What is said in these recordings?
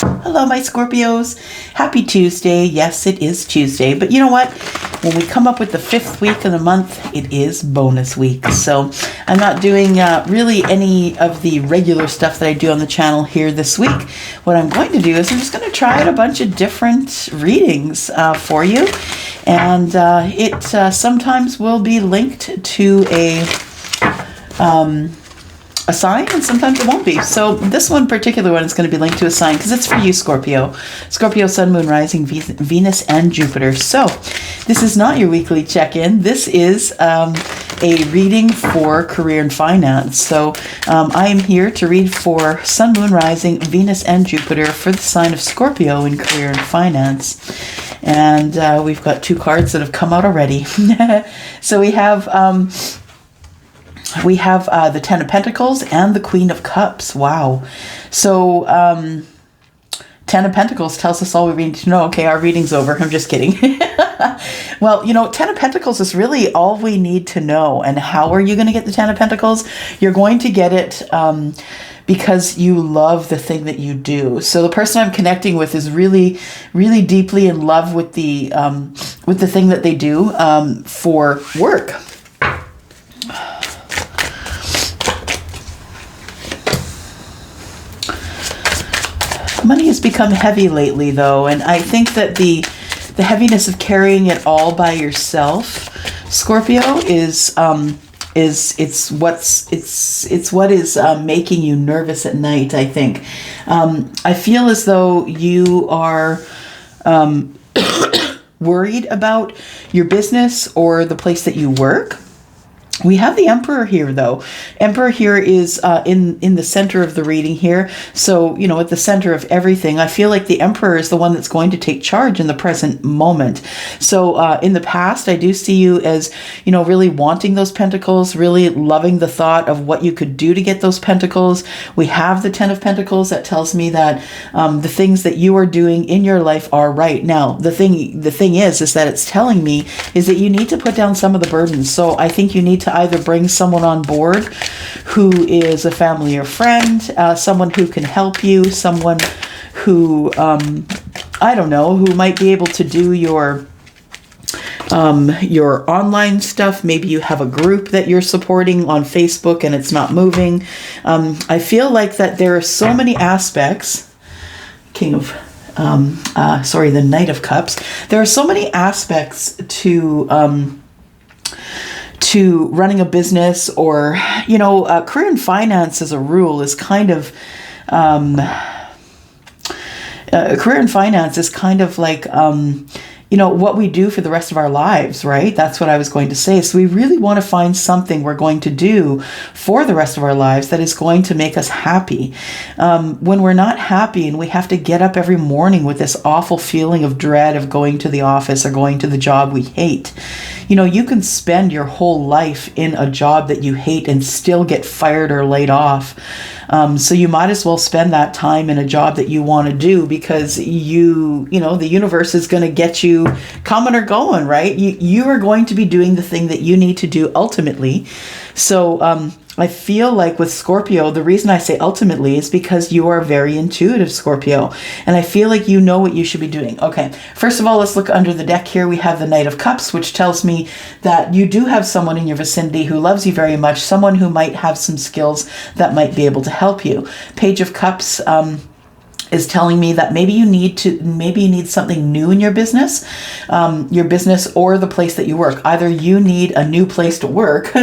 Hello, my Scorpios. Happy Tuesday. Yes, it is Tuesday. But you know what? When we come up with the 5th week of the month, it is bonus week. So I'm not doing really any of the regular stuff that I do on the channel here this week. What I'm going to do is I'm just going to try out a bunch of different readings for you. And it sometimes will be linked to a sign, and sometimes it won't be. So this one particular one is going to be linked to a sign because it's for you, Scorpio. Scorpio, Sun, Moon, Rising, Venus, and Jupiter. So this is not your weekly check-in. This is a reading for career and finance. So I am here to read for Sun, Moon, Rising, Venus, and Jupiter for the sign of Scorpio in career and finance. And we've got 2 cards that have come out already. So we have the 10 of Pentacles and the Queen of Cups. Wow. So 10 of Pentacles tells us all we need to know. Okay, our reading's over. I'm just kidding. Well, you know, 10 of Pentacles is really all we need to know. And how are you going to get the 10 of Pentacles? You're going to get it because you love the thing that you do. So the person I'm connecting with is really, really deeply in love with the thing that they do for work. Money has become heavy lately, though, and I think that the heaviness of carrying it all by yourself, Scorpio, is what is making you nervous at night. I think I feel as though you are worried about your business or the place that you work. We have the Emperor here, though. Emperor here is in the center of the reading here. So, you know, at the center of everything, I feel like the Emperor is the one that's going to take charge in the present moment. So in the past, I do see you as, you know, really wanting those pentacles, really loving the thought of what you could do to get those pentacles. We have the 10 of Pentacles. That tells me that the things that you are doing in your life are right. Now, the thing is that it's telling me is that you need to put down some of the burdens. So I think you need to either bring someone on board who is a family or friend, someone who can help you, someone who, I don't know, who might be able to do your online stuff. Maybe you have a group that you're supporting on Facebook and it's not moving. I feel like that there are so many aspects, the Knight of Cups. There are so many aspects to running a business, or, you know, career and finance as a rule is kind of, career and finance is kind of like, you know, what we do for the rest of our lives, right? That's what I was going to say. So we really want to find something we're going to do for the rest of our lives that is going to make us happy. When we're not happy and we have to get up every morning with this awful feeling of dread of going to the office or going to the job we hate, you know, you can spend your whole life in a job that you hate and still get fired or laid off. So you might as well spend that time in a job that you want to do, because you know, the universe is going to get you coming or going, right? You are going to be doing the thing that you need to do ultimately. So I feel like with Scorpio, the reason I say ultimately is because you are very intuitive, Scorpio. And I feel like you know what you should be doing. Okay, first of all, let's look under the deck here. We have the Knight of Cups, which tells me that you do have someone in your vicinity who loves you very much, someone who might have some skills that might be able to help you. Page of Cups is telling me that maybe you need something new in your business or the place that you work. Either you need a new place to work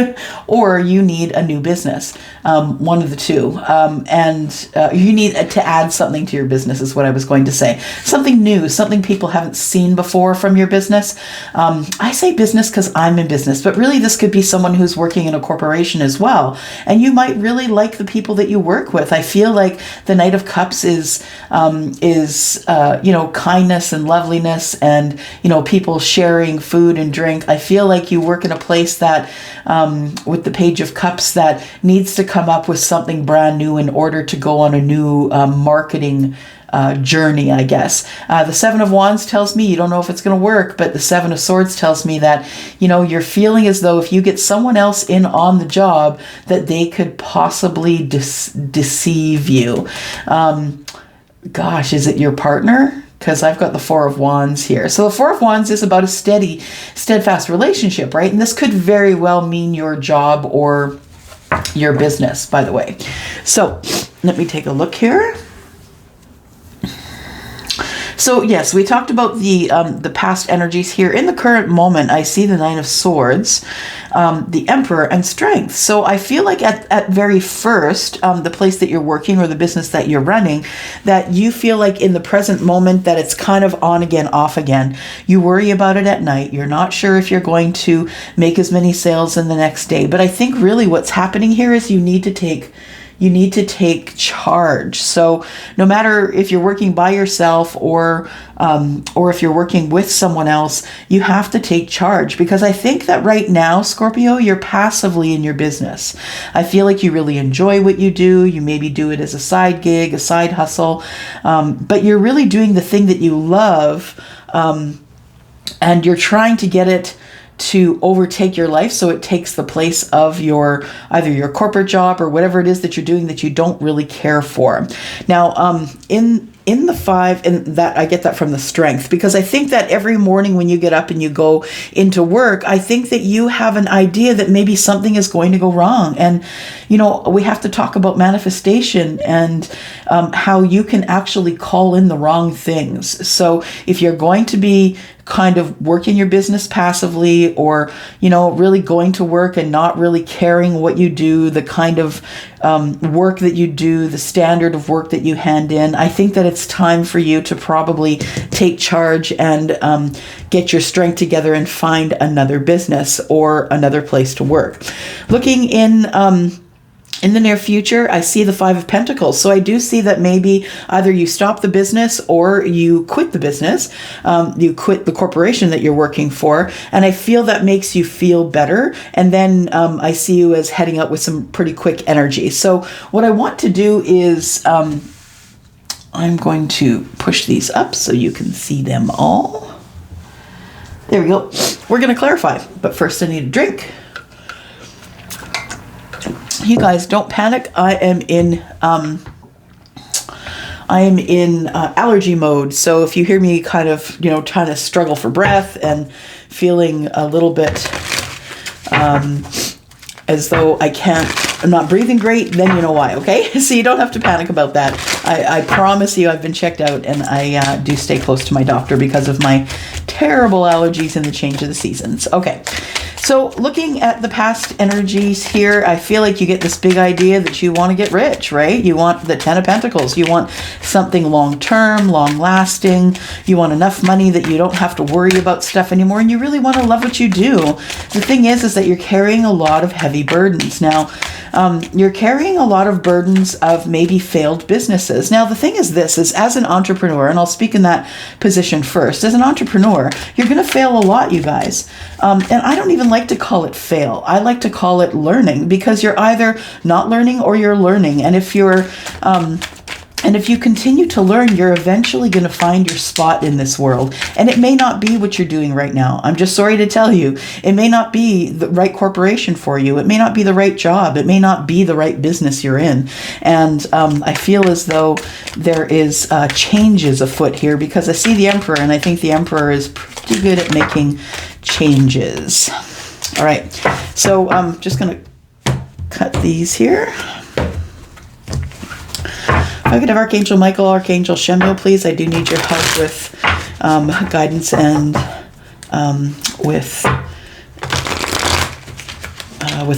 or you need a new business, one of the two. And you need to add something to your business is what I was going to say. Something new, something people haven't seen before from your business. I say business because I'm in business, but really this could be someone who's working in a corporation as well. And you might really like the people that you work with. I feel like the Knight of Cups is you know, kindness and loveliness, and, you know, people sharing food and drink. I feel like you work in a place that, with the Page of Cups, that needs to come up with something brand new in order to go on a new marketing journey, I guess. The Seven of Wands tells me you don't know if it's going to work, but the Seven of Swords tells me that, you know, you're feeling as though if you get someone else in on the job, that they could possibly deceive you. gosh, is it your partner? Because I've got the Four of Wands here. So the Four of Wands is about a steady, steadfast relationship, right? And this could very well mean your job or your business, by the way. So let me take a look here. So yes, we talked about the past energies here. In the current moment, I see the Nine of Swords, the Emperor, and Strength. So I feel like at very first, the place that you're working or the business that you're running, that you feel like in the present moment that it's kind of on again, off again. You worry about it at night. You're not sure if you're going to make as many sales in the next day. But I think really what's happening here is you need to take charge. So no matter if you're working by yourself or if you're working with someone else, you have to take charge, because I think that right now, Scorpio, you're passively in your business. I feel like you really enjoy what you do. You maybe do it as a side gig, a side hustle, but you're really doing the thing that you love, and you're trying to get it to overtake your life, so it takes the place of your either your corporate job or whatever it is that you're doing that you don't really care for. Now, in the five, and that I get that from the Strength, because I think that every morning when you get up and you go into work, I think that you have an idea that maybe something is going to go wrong. And, you know, we have to talk about manifestation and how you can actually call in the wrong things. So if you're going to be kind of working your business passively, or, you know, really going to work and not really caring what you do, the kind of work that you do, the standard of work that you hand in, I think that it's time for you to probably take charge and get your strength together and find another business or another place to work. Looking in the near future, I see the Five of Pentacles. So I do see that maybe either you stop the business or you quit the business. You quit the corporation that you're working for. And I feel that makes you feel better. And then I see you as heading out with some pretty quick energy. So what I want to do is I'm going to push these up so you can see them all. There we go. We're going to clarify. But first I need a drink. You guys, don't panic. I am in allergy mode. So if you hear me kind of, you know, trying to struggle for breath and feeling a little bit as though I'm not breathing great, then you know why, okay? So you don't have to panic about that. I promise you I've been checked out, and I do stay close to my doctor because of my terrible allergies and the change of the seasons. Okay. So looking at the past energies here, I feel like you get this big idea that you want to get rich, right? You want the Ten of Pentacles. You want something long-term, long-lasting. You want enough money that you don't have to worry about stuff anymore, and you really want to love what you do. The thing is that you're carrying a lot of heavy burdens. Now, you're carrying a lot of burdens of maybe failed businesses. Now, the thing is this, is as an entrepreneur, and I'll speak in that position first, as an entrepreneur, you're going to fail a lot, you guys. And I don't even like to call it fail. I like to call it learning, because you're either not learning or you're learning. And if you continue to learn, you're eventually going to find your spot in this world. And it may not be what you're doing right now. I'm just sorry to tell you, it may not be the right corporation for you. It may not be the right job. It may not be the right business you're in. And I feel as though there is changes afoot here, because I see the Emperor, and I think the Emperor is pretty good at making changes. All right, so I'm just going to cut these here. If I could have Archangel Michael, Archangel Shemiel, please. I do need your help with guidance and with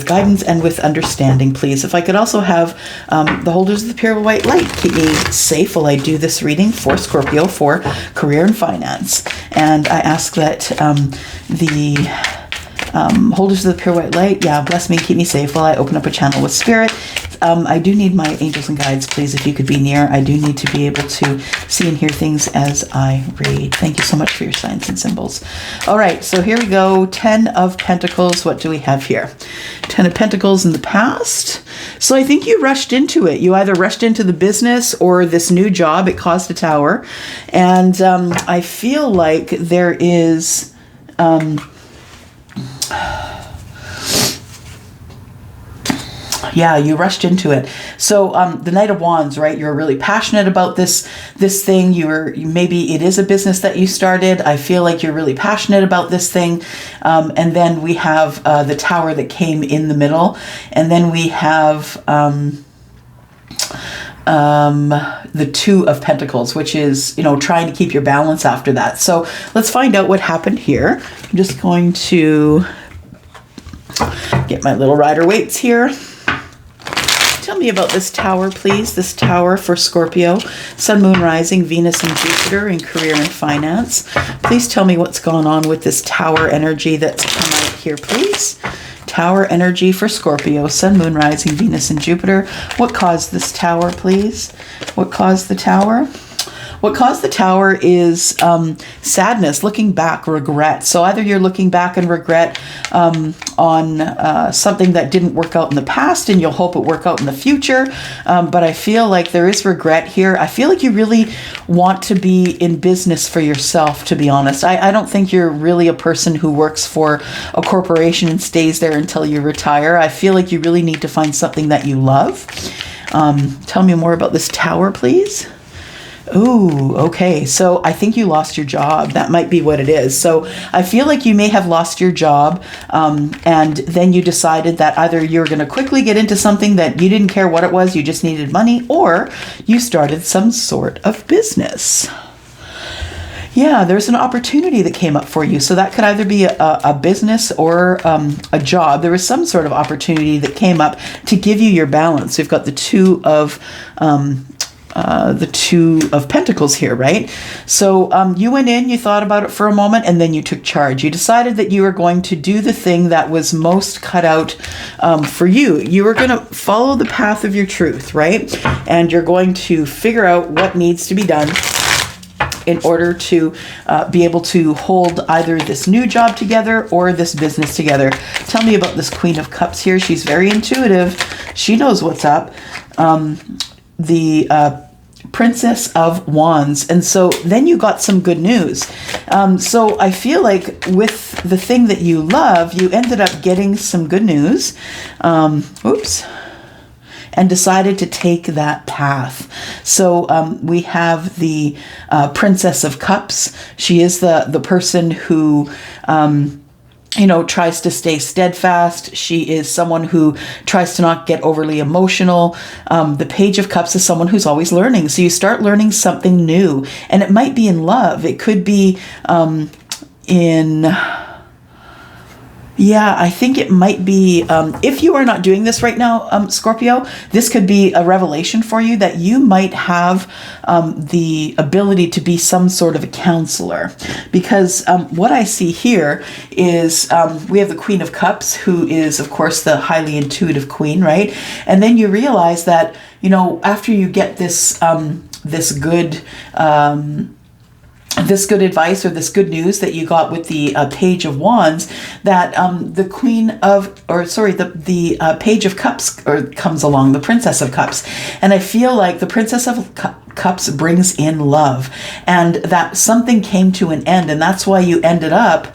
guidance and with understanding, please. If I could also have the holders of the pure white light keep me safe while I do this reading for Scorpio for career and finance. And I ask that the holders of the pure white light, bless me, keep me safe while I open up a channel with spirit. I do need my angels and guides, please, if you could be near. I do need to be able to see and hear things as I read. Thank you so much for your signs and symbols. All right, so here we go. 10 of Pentacles. What do we have here? 10 of Pentacles in the past. So I think you rushed into it. You either rushed into the business or this new job. It caused a tower. And I feel like there is... Yeah, you rushed into it. So the Knight of Wands, right? You're really passionate about this thing. Maybe it is a business that you started. I feel like you're really passionate about this thing. And then we have the Tower that came in the middle. And then we have the Two of Pentacles, which is, trying to keep your balance after that. So let's find out what happened here. I'm just going to get my little Rider-Waite here. Tell me about this Tower, please. This Tower for Scorpio, Sun, Moon, Rising, Venus, and Jupiter in career and finance. Please tell me what's going on with this Tower energy that's come out here, please. Tower energy for Scorpio, Sun, Moon, Rising, Venus, and Jupiter. What caused this Tower, please? What caused the Tower? What caused the Tower is sadness, looking back, regret. So either you're looking back and regret on something that didn't work out in the past and you'll hope it work out in the future. But I feel like there is regret here. I feel like you really want to be in business for yourself, to be honest. I don't think you're really a person who works for a corporation and stays there until you retire. I feel like you really need to find something that you love. Tell me more about this Tower, please. Ooh, okay. So I think you lost your job. That might be what it is. So I feel like you may have lost your job, and then you decided that either you're going to quickly get into something that you didn't care what it was, you just needed money, or you started some sort of business. Yeah, there's an opportunity that came up for you. So that could either be a business or a job. There was some sort of opportunity that came up to give you your balance. We've got the Two of Pentacles here, right? So you went in, you thought about it for a moment, and then you took charge. You decided that you were going to do the thing that was most cut out for you. You were going to follow the path of your truth, right? And you're going to figure out what needs to be done in order to be able to hold either this new job together or this business together. Tell me about this Queen of Cups here. She's very intuitive. She knows what's up. The Princess of Wands. And so then you got some good news. So I feel like with the thing that you love, you ended up getting some good news. And decided to take that path. So we have the Princess of Cups. She is the person who tries to stay steadfast. She is someone who tries to not get overly emotional. The Page of Cups is someone who's always learning. So you start learning something new, and it might be in love. It could be I think it might be, if you are not doing this right now, Scorpio, this could be a revelation for you that you might have the ability to be some sort of a counselor. Because what I see here is we have the Queen of Cups, who is, of course, the highly intuitive queen, right? And then you realize that, after you get this good advice or this good news that you got with the Page of Wands, that the Page of Cups comes along, the Princess of Cups. And I feel like the Princess of Cups brings in love, and that something came to an end, and that's why you ended up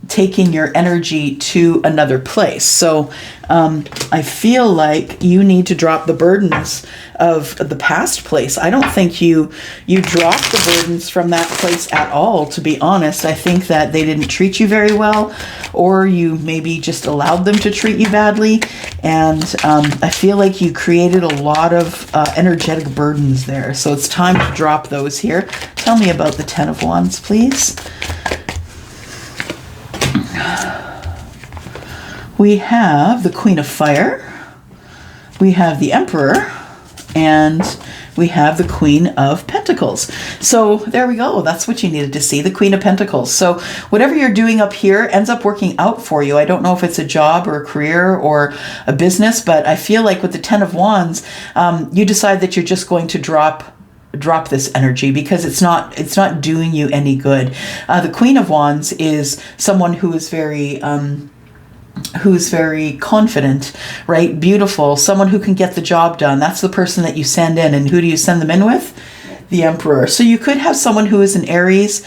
taking your energy to another place. So I feel like you need to drop the burdens of the past place. I don't think you dropped the burdens from that place at all, to be honest. I think that they didn't treat you very well, or you maybe just allowed them to treat you badly. And I feel like you created a lot of energetic burdens there. So it's time to drop those here. Tell me about the Ten of Wands, please. We have the Queen of Fire, we have the Emperor, and we have the Queen of Pentacles. So there we go. That's what you needed to see, the Queen of Pentacles. So whatever you're doing up here ends up working out for you. I don't know if it's a job or a career or a business, but I feel like with the Ten of Wands, you decide that you're just going to drop this energy because it's not doing you any good. The Queen of Wands is someone who is very confident, right? Beautiful, someone who can get the job done. That's the person that you send in. And who do you send them in with? The Emperor. So you could have someone who is an Aries,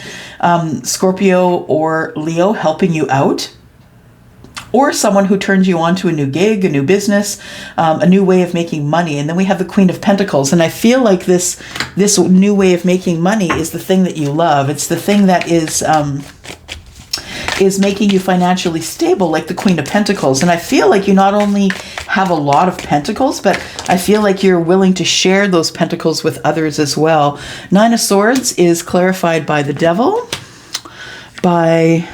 Scorpio, or Leo helping you out. or someone who turns you on to a new gig, a new business, a new way of making money. And then we have the Queen of Pentacles. And I feel like this new way of making money is the thing that you love. It's the thing that is making you financially stable, like the Queen of Pentacles. And I feel like you not only have a lot of pentacles, but I feel like you're willing to share those pentacles with others as well. Nine of Swords is clarified by the Devil, by,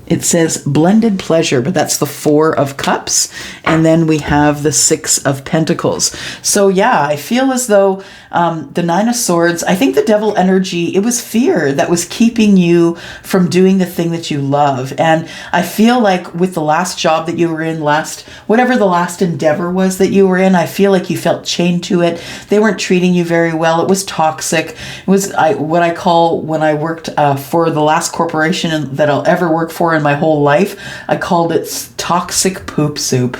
it says blended pleasure, but that's the Four of Cups. And then we have the Six of Pentacles. So yeah, I feel as though the Nine of Swords, I think the Devil energy, it was fear that was keeping you from doing the thing that you love. And I feel like with the last job that you were in, whatever the last endeavor was that you were in, I feel like you felt chained to it. They weren't treating you very well. It was toxic. It was what I call, when I worked for the last corporation that I'll ever work for in my whole life, I called it toxic poop soup.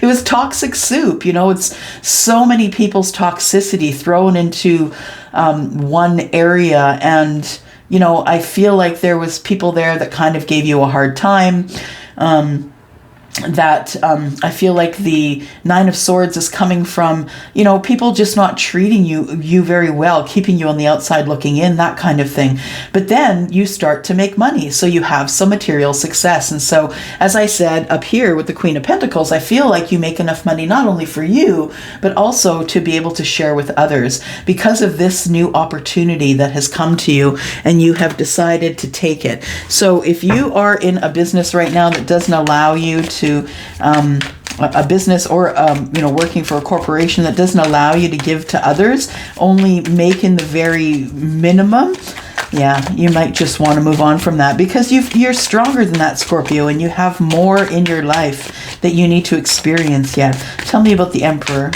It was toxic soup. You know, it's so many people's toxicity thrown into one area. And, you know, I feel like there was people there that kind of gave you a hard time. I feel like the Nine of Swords is coming from, you know, people just not treating you very well, keeping you on the outside looking in, that kind of thing. But then you start to make money, so you have some material success. And so, as I said up here with the Queen of Pentacles, I feel like you make enough money not only for you, but also to be able to share with others because of this new opportunity that has come to you, and you have decided to take it. So if you are in a business right now that doesn't allow you to a business or working for a corporation that doesn't allow you to give to others, only making the very minimum, yeah, you might just want to move on from that, because you're stronger than that, Scorpio, and you have more in your life that you need to experience yet. Tell me about the Emperor.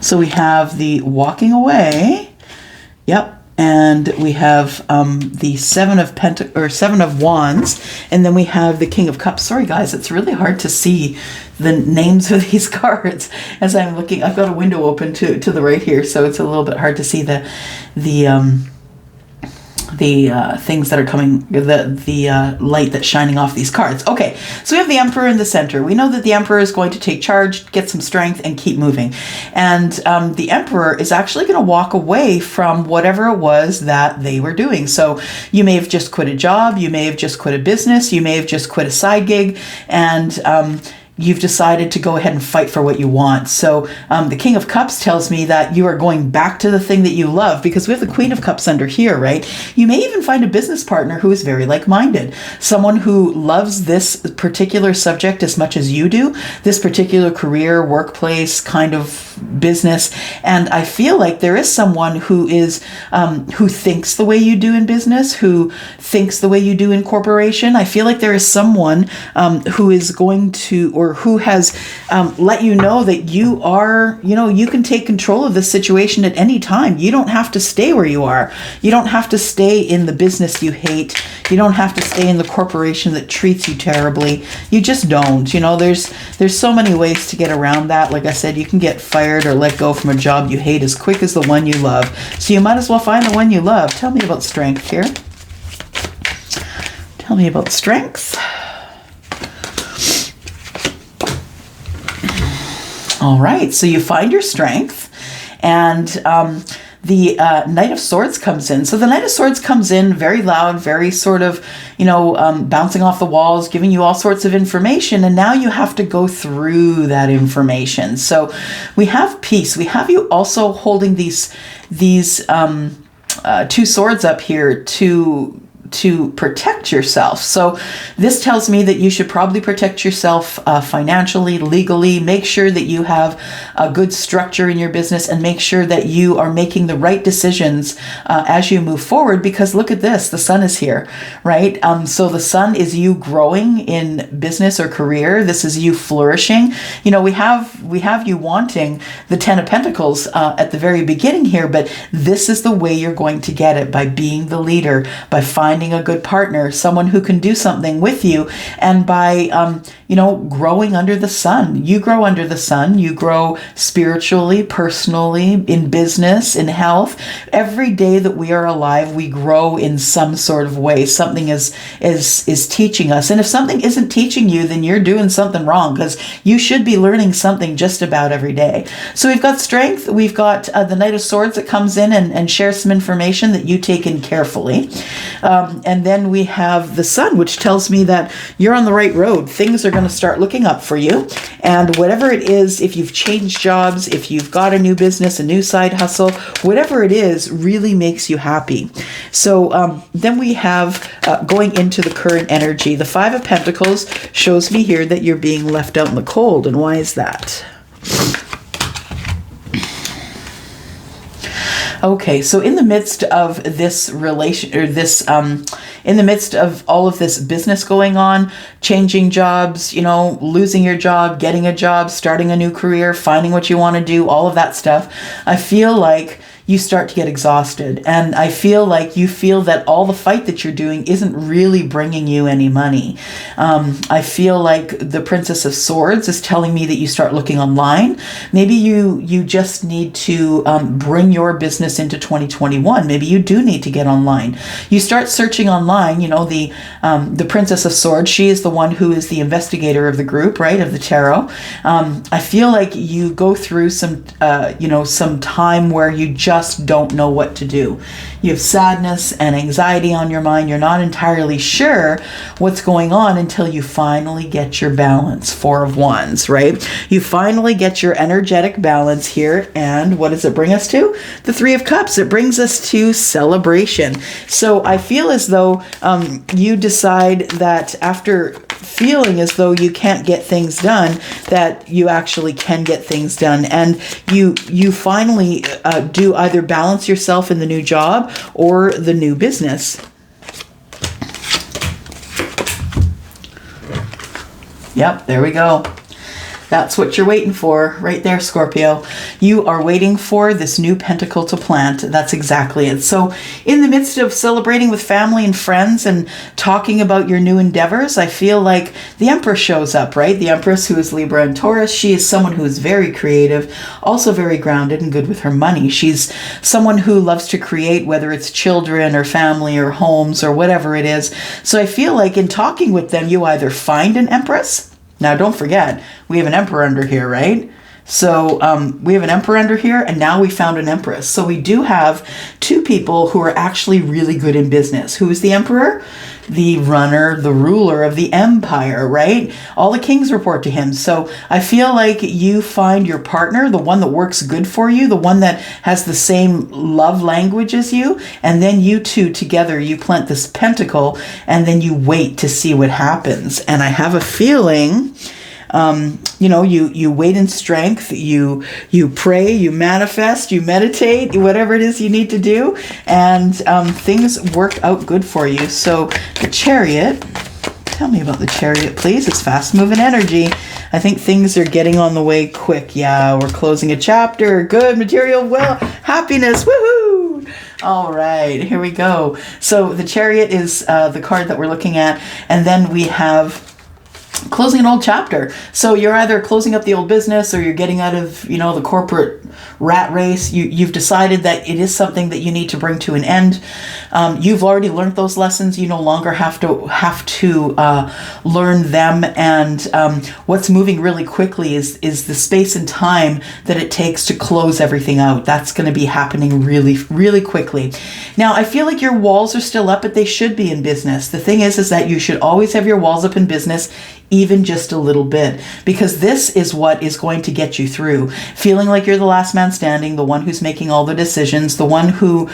So we have the walking away. Yep. And we have the Seven of Wands, and then we have the King of Cups. Sorry, guys, it's really hard to see the names of these cards as I'm looking. I've got a window open to the right here, so it's a little bit hard to see the things that are coming, the light that's shining off these cards. Okay, so we have the Emperor in the center. We know that the Emperor is going to take charge, get some strength, and keep moving. And the Emperor is actually going to walk away from whatever it was that they were doing. So you may have just quit a job, you may have just quit a business, you may have just quit a side gig, and you've decided to go ahead and fight for what you want. So the King of Cups tells me that you are going back to the thing that you love, because we have the Queen of Cups under here, right? You may even find a business partner who is very like-minded, someone who loves this particular subject as much as you do, this particular career, workplace, kind of business. And I feel like there is someone who is who thinks the way you do in business, who thinks the way you do in corporation. I feel like there is someone who is going to, or who has let you know that you are, you can take control of this situation at any time. You don't have to stay where you are. You don't have to stay in the business you hate. You don't have to stay in the corporation that treats you terribly. You just don't. There's so many ways to get around that. Like I said, you can get fired or let go from a job you hate as quick as the one you love. So you might as well find the one you love. Tell me about strength here. Tell me about strength. All right, so you find your strength, and the Knight of Swords comes in. So the Knight of Swords comes in very loud, very sort of, bouncing off the walls, giving you all sorts of information, and now you have to go through that information. So we have peace. We have you also holding these two swords up here to protect yourself. So this tells me that you should probably protect yourself financially, legally. Make sure that you have a good structure in your business, and make sure that you are making the right decisions as you move forward, because look at this, the sun is here, right? So the sun is you growing in business or career. This is you flourishing. We have you wanting the Ten of Pentacles at the very beginning here, but this is the way you're going to get it, by being the leader, by finding finding a good partner, someone who can do something with you. And by, growing under the sun, you grow under the sun, you grow spiritually, personally, in business, in health. Every day that we are alive, we grow in some sort of way. Something is teaching us. And if something isn't teaching you, then you're doing something wrong, because you should be learning something just about every day. So we've got strength. We've got the Knight of Swords that comes in and shares some information that you take in carefully. And then we have the Sun, which tells me that you're on the right road. Things are going to start looking up for you. And whatever it is, if you've changed jobs, if you've got a new business, a new side hustle, whatever it is really makes you happy. So then we have going into the current energy. The Five of Pentacles shows me here that you're being left out in the cold. And why is that? Okay, so in the midst of this relation, or this, in the midst of all of this business going on, changing jobs, losing your job, getting a job, starting a new career, finding what you want to do, all of that stuff, I feel like you start to get exhausted. And I feel like you feel that all the fight that you're doing isn't really bringing you any money. I feel like the Princess of Swords is telling me that you start looking online. Maybe you just need to bring your business into 2021. Maybe you do need to get online. You start searching online. The Princess of Swords, she is the one who is the investigator of the group, right, of the tarot. I feel like you go through some time where you just don't know what to do. You have sadness and anxiety on your mind. You're not entirely sure what's going on until you finally get your balance. Four of Wands, right? You finally get your energetic balance here. And what does it bring us to? The Three of Cups. It brings us to celebration. So I feel as though you decide that after feeling as though you can't get things done, that you actually can get things done. And you finally do either balance yourself in the new job or the new business. Yep, there we go. That's what you're waiting for right there, Scorpio. You are waiting for this new pentacle to plant. That's exactly it. So in the midst of celebrating with family and friends and talking about your new endeavors, I feel like the Empress shows up, right? The Empress, who is Libra and Taurus, she is someone who is very creative, also very grounded and good with her money. She's someone who loves to create, whether it's children or family or homes or whatever it is. So I feel like in talking with them, you either find an Empress. Now, don't forget, we have an Emperor under here, right? So we have an Emperor under here, and now we found an Empress. So we do have two people who are actually really good in business. Who is the Emperor? The runner, the ruler of the empire, right? All the kings report to him. So I feel like you find your partner, the one that works good for you, the one that has the same love language as you, and then you two together, you plant this pentacle, and then you wait to see what happens. And I have a feeling you wait in strength, you pray, you manifest, you meditate, whatever it is you need to do, and things work out good for you. So the Chariot, tell me about the Chariot, please. It's fast moving energy. I think things are getting on the way quick. Yeah, we're closing a chapter. Good material, happiness, woohoo! All right, here we go. So the Chariot is the card that we're looking at, and then we have closing an old chapter. So you're either closing up the old business or you're getting out of, the corporate rat race. You've decided that it is something that you need to bring to an end. You've already learned those lessons. You no longer have to learn them. And what's moving really quickly is the space and time that it takes to close everything out. That's going to be happening really, really quickly. Now, I feel like your walls are still up, but they should be in business. The thing is that you should always have your walls up in business, even just a little bit, because this is what is going to get you through. Feeling like you're the last man standing, the one who's making all the decisions, the one who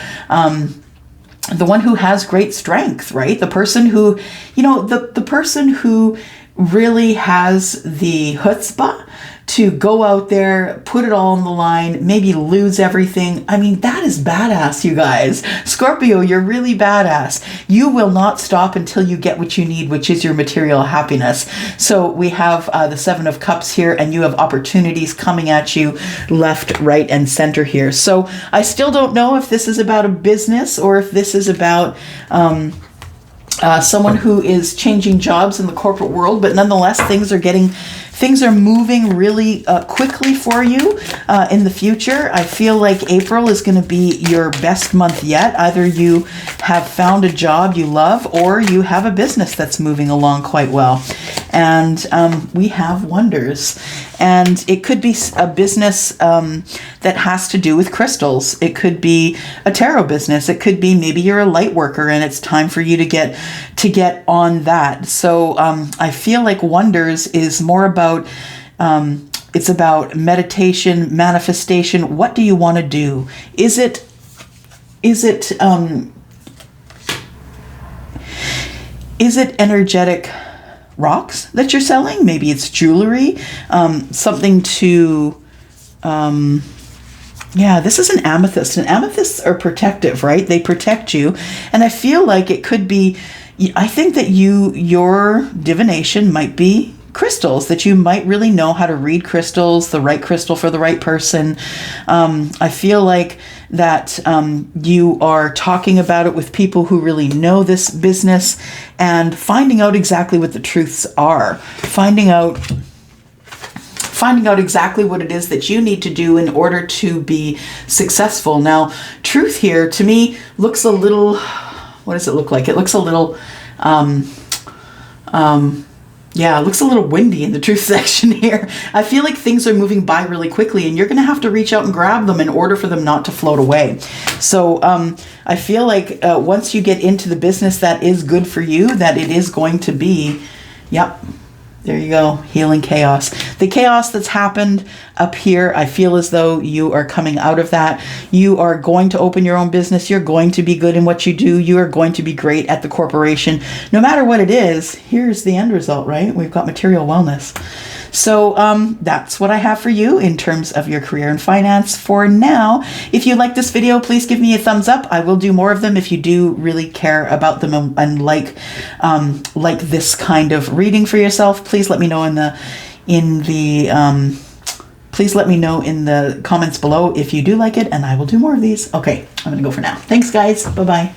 has great strength, right? The person who, the person who really has the chutzpah to go out there, put it all on the line, maybe lose everything. I mean, that is badass, you guys. Scorpio, you're really badass. You will not stop until you get what you need, which is your material happiness. So we have the Seven of Cups here, and you have opportunities coming at you left, right, and center here. So I still don't know if this is about a business or if this is about someone who is changing jobs in the corporate world, but nonetheless, things are moving really quickly for you in the future. I feel like April is going to be your best month yet. Either you have found a job you love, or you have a business that's moving along quite well. And we have wonders. And it could be a business that has to do with crystals. It could be a tarot business. It could be maybe you're a light worker and it's time for you to get on that. So I feel like wonders is more about it's about meditation, manifestation. What do you want to do? Is it energetic rocks that you're selling? Maybe it's jewelry, something to, this is an amethyst, and amethysts are protective, right? They protect you. And I feel like it could be, I think that your divination might be crystals, that you might really know how to read crystals, the right crystal for the right person. I feel like that you are talking about it with people who really know this business and finding out exactly what the truths are, finding out exactly what it is that you need to do in order to be successful. Now, truth here to me looks a little, what does it look like? It looks a little, it looks a little windy in the truth section here. I feel like things are moving by really quickly, and you're going to have to reach out and grab them in order for them not to float away. So I feel like once you get into the business that is good for you, that it is going to be, there you go, healing chaos. The chaos that's happened up here, I feel as though you are coming out of that. You are going to open your own business. You're going to be good in what you do. You are going to be great at the corporation. No matter what it is, here's the end result, right? We've got material wellness. So that's what I have for you in terms of your career and finance for now. If you like this video, please give me a thumbs up. I will do more of them if you do really care about them and like this kind of reading for yourself. Please let me know please let me know in the comments below if you do like it, and I will do more of these. Okay, I'm gonna go for now. Thanks, guys. Bye-bye.